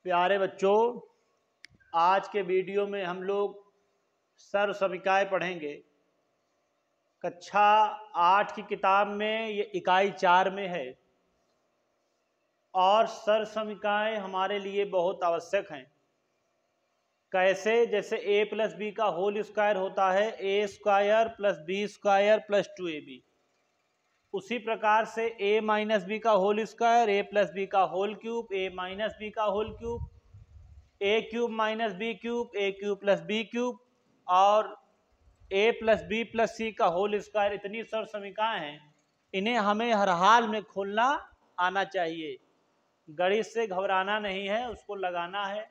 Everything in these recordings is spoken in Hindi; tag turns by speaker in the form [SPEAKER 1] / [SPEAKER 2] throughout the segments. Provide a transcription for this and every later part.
[SPEAKER 1] प्यारे बच्चों, आज के वीडियो में हम लोग सर्वसमीकाएँ पढ़ेंगे। कक्षा 8 की किताब में ये इकाई 4 में है और सर्वसमीकाएँ हमारे लिए बहुत आवश्यक हैं। कैसे? जैसे a प्लस बी का होल स्क्वायर होता है a square plus B square plus 2ab, उसी प्रकार से a माइनस बी का whole square a plus B का whole cube a minus B का whole cube a cube minus B cube a cube plus B cube और a plus B plus C का होल स्क्वायर। इतनी सर्वसमीकाएँ हैं, इन्हें हमें हर हाल में खोलना आना चाहिए। गणित से घबराना नहीं है, उसको लगाना है।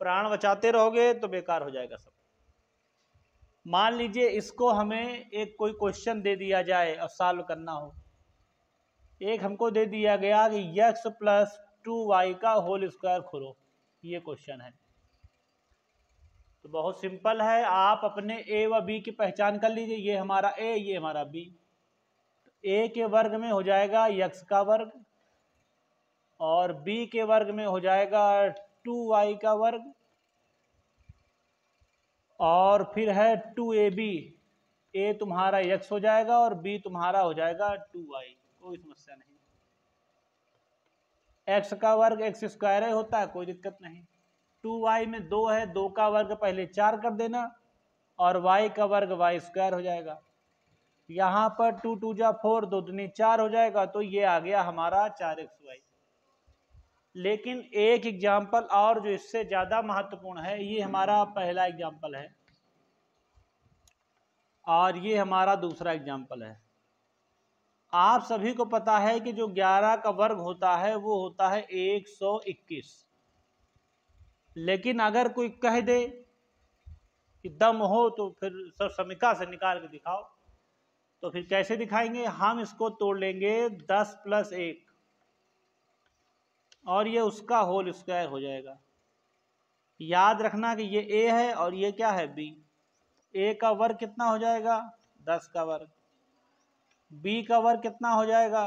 [SPEAKER 1] प्राण बचाते रहोगे तो बेकार हो जाएगा सब। मान लीजिए इसको हमें एक कोई क्वेश्चन दे दिया जाए और सॉल्व करना हो। एक हमको दे दिया गया कि x प्लस 2y का होल स्क्वायर खोलो, ये क्वेश्चन है। तो बहुत सिंपल है, आप अपने a व b की पहचान कर लीजिए। ये हमारा a, ये हमारा b। तो a के वर्ग में हो जाएगा x का वर्ग और b के वर्ग में हो जाएगा 2y का वर्ग और फिर है 2ab। a तुम्हारा x हो जाएगा और b तुम्हारा हो जाएगा 2y। कोई समस्या नहीं। x का वर्ग x स्क्वायर ही होता है, कोई दिक्कत नहीं। 2y में 2 है, 2 का वर्ग पहले 4 कर देना और y का वर्ग y स्क्वायर हो जाएगा। यहाँ पर 2 2 जा 4, 2 दूनी 4 हो जाएगा। तो ये आ गया हमारा 4xy। लेकिन एक एग्जाम्पल और जो इससे ज़्यादा महत्वपूर्ण है, ये हमारा पहला एग्जाम्पल है और ये हमारा दूसरा एग्जाम्पल है। आप सभी को पता है कि जो 11 का वर्ग होता है वो होता है 121। लेकिन अगर कोई कह दे कि दम हो तो फिर सर्वसमीका से निकाल के दिखाओ, तो फिर कैसे दिखाएंगे? हम इसको तोड़ लेंगे 10 प्लस 1 और ये उसका होल स्क्वायर हो जाएगा। याद रखना कि ये a है और ये क्या है b। a का वर्ग कितना हो जाएगा? 10 का वर्ग। b का वर्ग कितना हो जाएगा?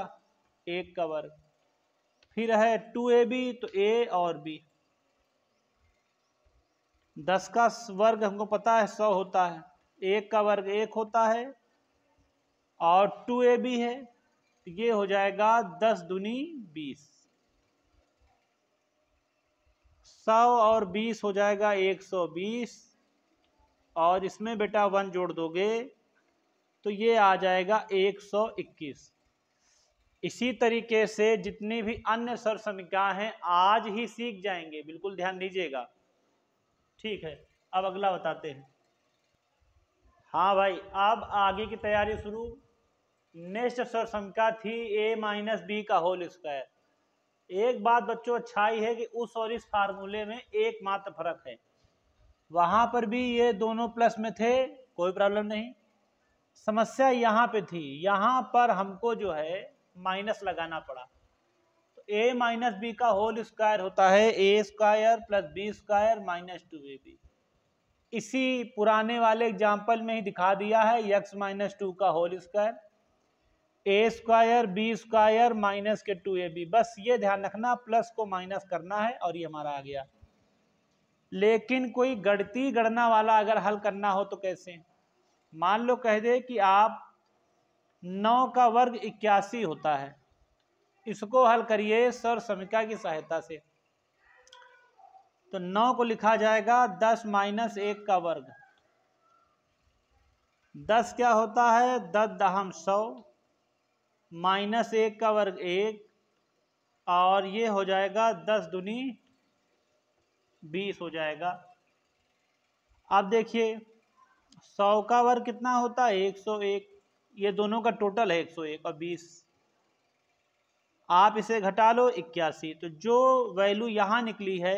[SPEAKER 1] 1 का वर्ग। फिर है 2ab, तो a और b। 10 का वर्ग हमको पता है 100 होता है, 1 का वर्ग 1 होता है और 2ab है, तो ये हो जाएगा 10 दूनी 20। 100 और 20 हो जाएगा 120 और इसमें बेटा 1 जोड़ दोगे तो ये आ जाएगा 121। इसी तरीके से जितनी भी अन्य सर्वसमीकाएं हैं आज ही सीख जाएंगे, बिल्कुल ध्यान दीजिएगा। ठीक है, अब अगला बताते हैं। हाँ भाई, अब आगे की तैयारी शुरू। नेक्स्ट सर्वसमीका थी a माइनस बी का होल स्क्वायर। एक बात बच्चों अच्छाई है कि उस और इस फार्मूले में एकमात्र फर्क है, वहां पर भी ये दोनों प्लस में थे, कोई प्रॉब्लम नहीं। समस्या यहाँ पे थी, यहाँ पर हमको जो है माइनस लगाना पड़ा। तो a माइनस बी का होल स्क्वायर होता है a square plus B square minus 2ab। इसी पुराने वाले एग्जाम्पल में ही दिखा दिया है x माइनस 2 का whole square a square B square minus के 2ab। बस ये ध्यान रखना, प्लस को माइनस करना है और ये हमारा आ गया। लेकिन कोई गणितीय गणना वाला अगर हल करना हो तो कैसे? मान लो कह दे कि आप 9 का वर्ग 81 होता है, इसको हल करिए सर्वसमीका की सहायता से। तो 9 को लिखा जाएगा 10 माइनस 1 का वर्ग। 10 क्या होता है? 10 दहम 100 माइनस 1 का वर्ग 1 और ये हो जाएगा 10 दूनी 20 हो जाएगा। अब देखिए 100 का वर्ग कितना होता है? 101। ये दोनों का टोटल है 101 और 20। आप इसे घटा लो 81। तो जो वैल्यू यहाँ निकली है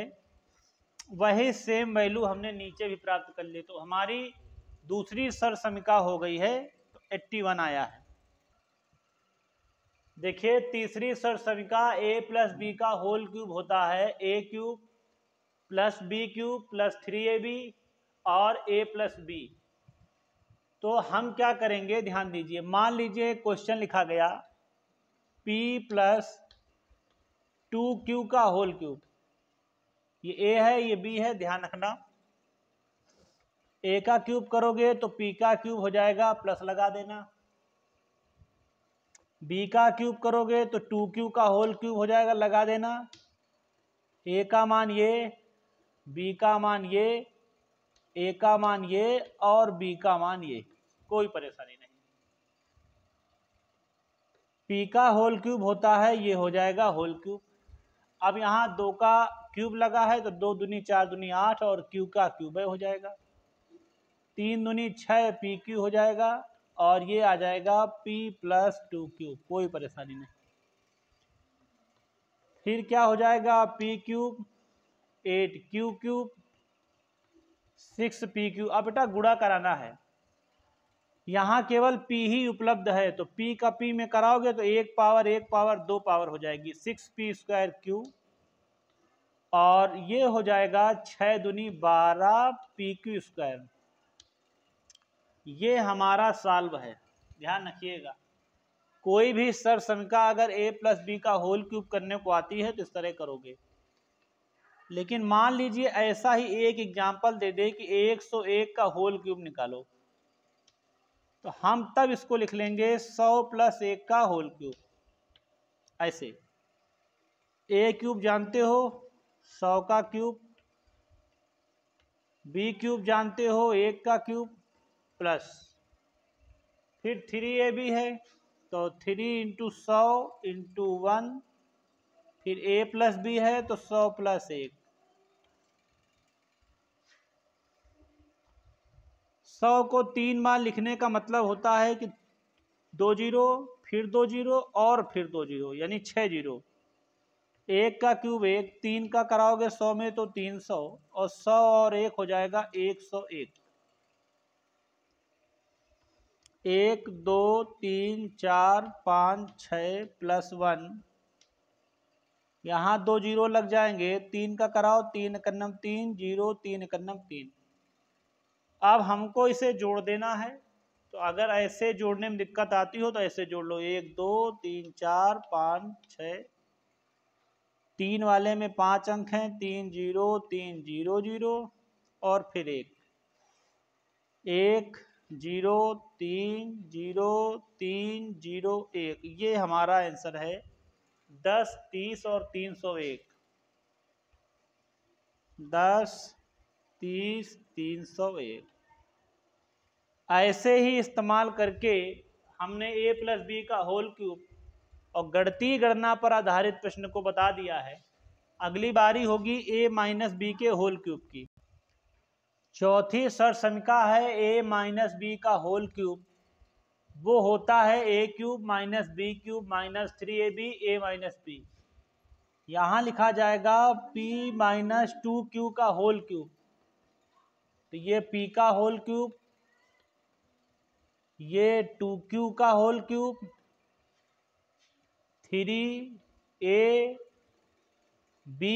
[SPEAKER 1] वही सेम वैल्यू हमने नीचे भी प्राप्त कर ली। तो हमारी दूसरी सर्वसमीका हो गई है, तो 81 आया है। देखिए तीसरी सर्वसमीका a प्लस बी का होल क्यूब होता है a cube plus B cube plus 3ab और a प्लस बी। तो हम क्या करेंगे, ध्यान दीजिए। मान लीजिए क्वेश्चन लिखा गया p प्लस 2q का होल क्यूब। ये ए है, ये बी है, ध्यान रखना। ए का क्यूब करोगे तो पी का क्यूब हो जाएगा, प्लस लगा देना। बी का क्यूब करोगे तो 2q का होल क्यूब हो जाएगा, लगा देना। ए का मान ये, बी का मान ये, ए का मान ये और बी का मान ये, कोई परेशानी नहीं। पी का होल क्यूब होता है, ये हो जाएगा होल क्यूब। अब यहाँ 2 का क्यूब लगा है तो 2 दूनी 4 दूनी 8 और क्यू का क्यूब हो जाएगा, 3 दूनी 6 पी क्यू हो जाएगा और ये आ जाएगा p + 2q, कोई परेशानी नहीं। फिर क्या हो जाएगा, p cube 8q cube 6p cube. अब बेटा गुणा कराना है, यहाँ केवल p ही उपलब्ध है तो p का p में कराओगे तो 1 पावर 2 पावर हो जाएगी, 6p² क्यूब और ये हो जाएगा 6 दूनी 12 pq²। ये हमारा सॉल्व है, ध्यान रखिएगा। कोई भी सर समीकरण अगर a + b का होल क्यूब करने को आती है तो इस तरह करोगे। लेकिन मान लीजिए ऐसा ही एक एग्जांपल दे दे कि 101 का होल क्यूब निकालो, तो हम तब इसको लिख लेंगे 100 + 1 का होल क्यूब। ऐसे a क्यूब जानते हो 100 का क्यूब, b क्यूब जानते हो 1 का क्यूब प्लस फिर 3ab है तो 3 × 100 × 1, फिर a + b है तो 100 + 1। 100 को 3 बार लिखने का मतलब होता है कि 2 0 फिर 2 0 और फिर 2 0, यानी 6 0। 1 का क्यूब 1, 3 का कराओगे 100 में तो 300 और 100 और 1 हो जाएगा 101। 1 2 3 4 5 6 + 1, यहाँ 2 0 लग जाएंगे, 3 का कराओ 3 × 9 3 0 3 × 9 3। अब हमको इसे जोड़ देना है, तो अगर ऐसे जोड़ने में दिक्कत आती हो तो ऐसे जोड़ लो, 1 2 3 4 5 6, 3 वाले में 5 अंक हैं, 3 0 3 0 0 और फिर 1 1 0 3 0 3 0 1। ये हमारा आंसर है 10 30 और 301। 10 30 301। ऐसे ही इस्तेमाल करके हमने a + b का होल क्यूब और गणितीय गणना पर आधारित प्रश्न को बता दिया है। अगली बारी होगी a - b के होल क्यूब की। चौथी सर समीकरण है a - b का होल क्यूब, वो होता है a cube - b cube - 3ab a - b। यहाँ लिखा जाएगा p - 2q का होल क्यूब, तो ये p का होल क्यूब, ये 2q का होल क्यूब, 3a b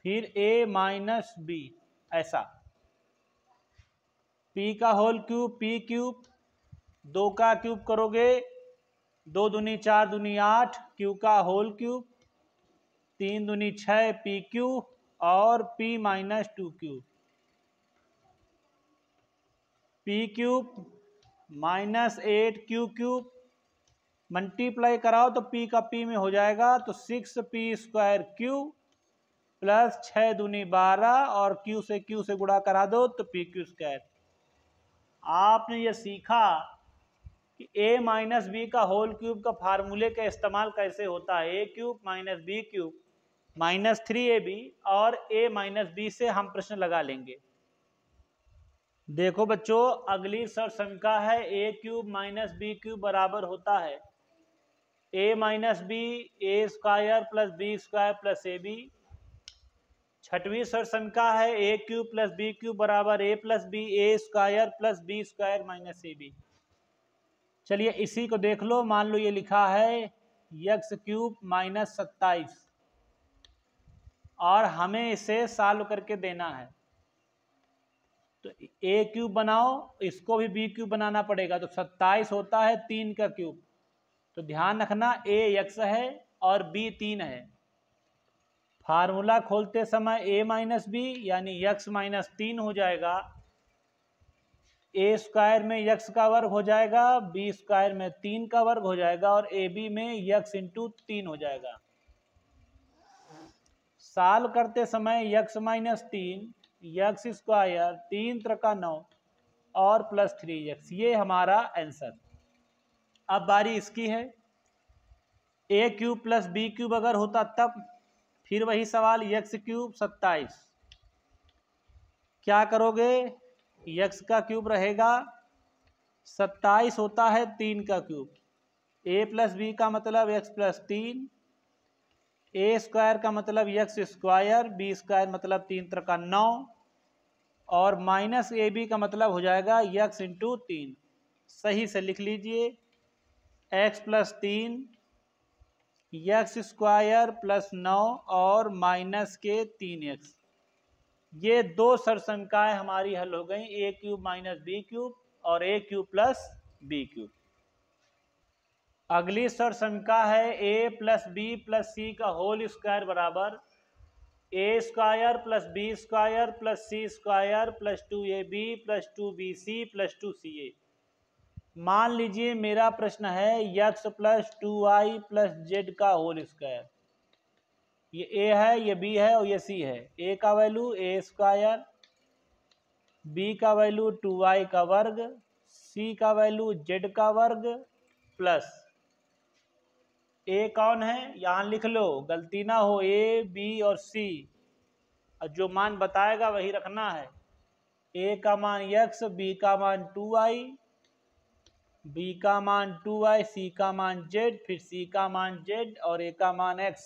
[SPEAKER 1] फिर a - b, ऐसा p का होल क्यूब p क्यूब, 2 का क्यूब करोगे 2 दूनी 4 दूनी 8 q का होल क्यूब, 3 दूनी 6 पी क्यू और p - 2q, p cube -8q cube, multiply कराओ तो p का p में हो जाएगा तो 6p² q प्लस 6 दूनी 12 और q से गुणा करा दो तो pq²। आपने ये सीखा कि a - b का होल क्यूब का फार्मूले का इस्तेमाल कैसे होता है। a cube - b cube -3ab और a - b से हम प्रश्न लगा लेंगे। देखो बच्चों, अगली सर समीकरण है a क्यूब - b क्यूब बराबर होता है a - b a² + b² + ab। छठवीं सर समीकरण है a क्यूब + b क्यूब बराबर a + b a² + b² - ab। चलिए इसी को देख लो, मान लो ये लिखा है x³ - 27 और हमें इसे सॉल्व करके देना है, तो a क्यूब बनाओ, इसको भी b क्यूब बनाना पड़ेगा, तो 27 होता है 3 का क्यूब। तो ध्यान रखना a x है और b 3 है। फार्मूला खोलते समय a माइनस बी यानी x माइनस 3 हो जाएगा, a स्क्वायर में x का वर्ग हो जाएगा, b स्क्वायर में 3 का वर्ग हो जाएगा और ab में x इंटू 3 हो जाएगा। साल करते समय x minus 3, x square 3 Trika 9 और प्लस 3x, ये हमारा आंसर। अब बारी इसकी है, a cube plus b cube अगर होता तब, फिर वही सवाल, x क्यूब 27, क्या करोगे, x का क्यूब रहेगा, 27 होता है 3 का क्यूब, a प्लस बी का मतलब x प्लस 3, a स्क्वायर का मतलब x स्क्वायर, b स्क्वायर मतलब 3 त्रिका 9 और माइनस ए बी का मतलब हो जाएगा x इंटू 3। सही से लिख लीजिए, x plus 3, x square plus 9 और माइनस के 3x, ये दो सरसंख्याएं हमारी हल हो गई, a cube minus B cube और a cube plus B cube. अगली सरसंख्या है a plus B plus C का होल स्क्वायर बराबर a square plus B square plus C square plus 2ab plus 2bc plus 2ca। मान लीजिए मेरा प्रश्न है x प्लस 2y प्लस जेड का होल स्क्वायर, ये a है, ये b है और ये c है। a का वैल्यू a स्क्वायर, b का वैल्यू 2y का वर्ग, c का वैल्यू z का वर्ग प्लस a कौन है, यहाँ लिख लो, गलती ना हो, a b और c, और जो मान बताएगा वही रखना है। a का मान x, b का मान 2y, b का मान 2y, c का मान z, फिर c का मान z और a का मान x।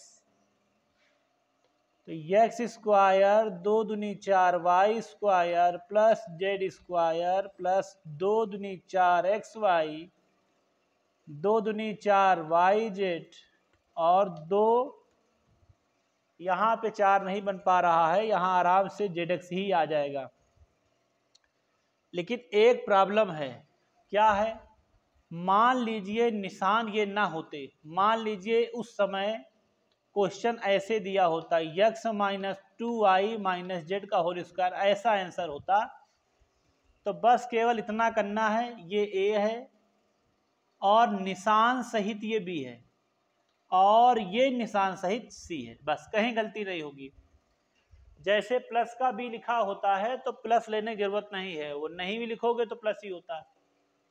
[SPEAKER 1] तो x स्क्वायर 2 दूनी 4 y square plus z square plus 2 दूनी 4 xy, 2 दूनी 4 yz और 2, यहाँ पे 4 नहीं बन पा रहा है, यहाँ आराम से zx ही आ जाएगा। लेकिन एक प्रॉब्लम है, क्या है, मान लीजिए निशान ये ना होते, मान लीजिए उस समय क्वेश्चन ऐसे दिया होता, x minus 2y minus Z का होल स्क्वायर, ऐसा आंसर होता, तो बस केवल इतना करना है, ये a है और निशान सहित ये b है और ये निशान सहित c है, बस कहीं गलती नहीं होगी। जैसे प्लस का b लिखा होता है तो प्लस लेने की जरूरत नहीं है, वो नहीं भी लिखोगे तो प्लस ही होता है।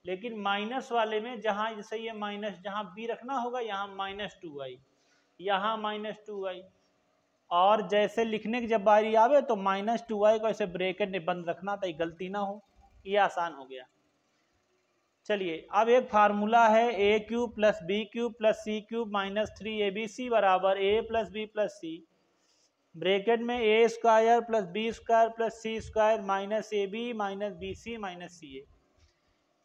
[SPEAKER 1] लेकिन माइनस वाले में जहाँ जैसे ये माइनस, जहाँ b रखना होगा यहाँ माइनस 2y, यहाँ माइनस 2y, और जैसे लिखने की जब बारी आवे तो माइनस 2y को ऐसे ब्रैकेट में बंद रखना ताकि गलती ना हो, ये आसान हो गया। चलिए अब एक फार्मूला है a cube plus B cube plus C cube minus 3abc बराबर a plus B plus C, bracket में a square plus B square plus C square minus ab minus B C minus C A.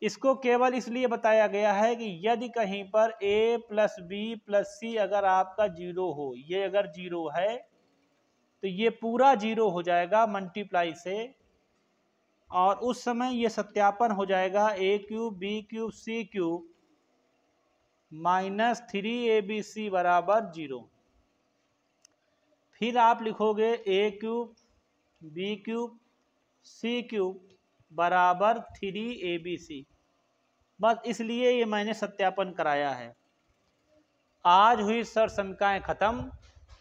[SPEAKER 1] इसको केवल इसलिए बताया गया है कि यदि कहीं पर a प्लस बी प्लस सी अगर आपका 0 हो, ये अगर 0 है तो ये पूरा 0 हो जाएगा मल्टीप्लाई से, और उस समय ये सत्यापन हो जाएगा a cube B cube C cube minus 3abc बराबर 0। फिर आप लिखोगे a cube B cube C cube बराबर 3abc, बस इसलिए ये मैंने सत्यापन कराया है। आज हुई सरसंख्याएं खत्म।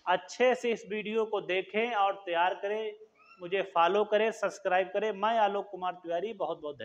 [SPEAKER 1] अच्छे से इस वीडियो को देखें और तैयार करें, मुझे फॉलो करें, सब्सक्राइब करें। मैं आलोक कुमार तिवारी, बहुत बहुत धन्यवाद।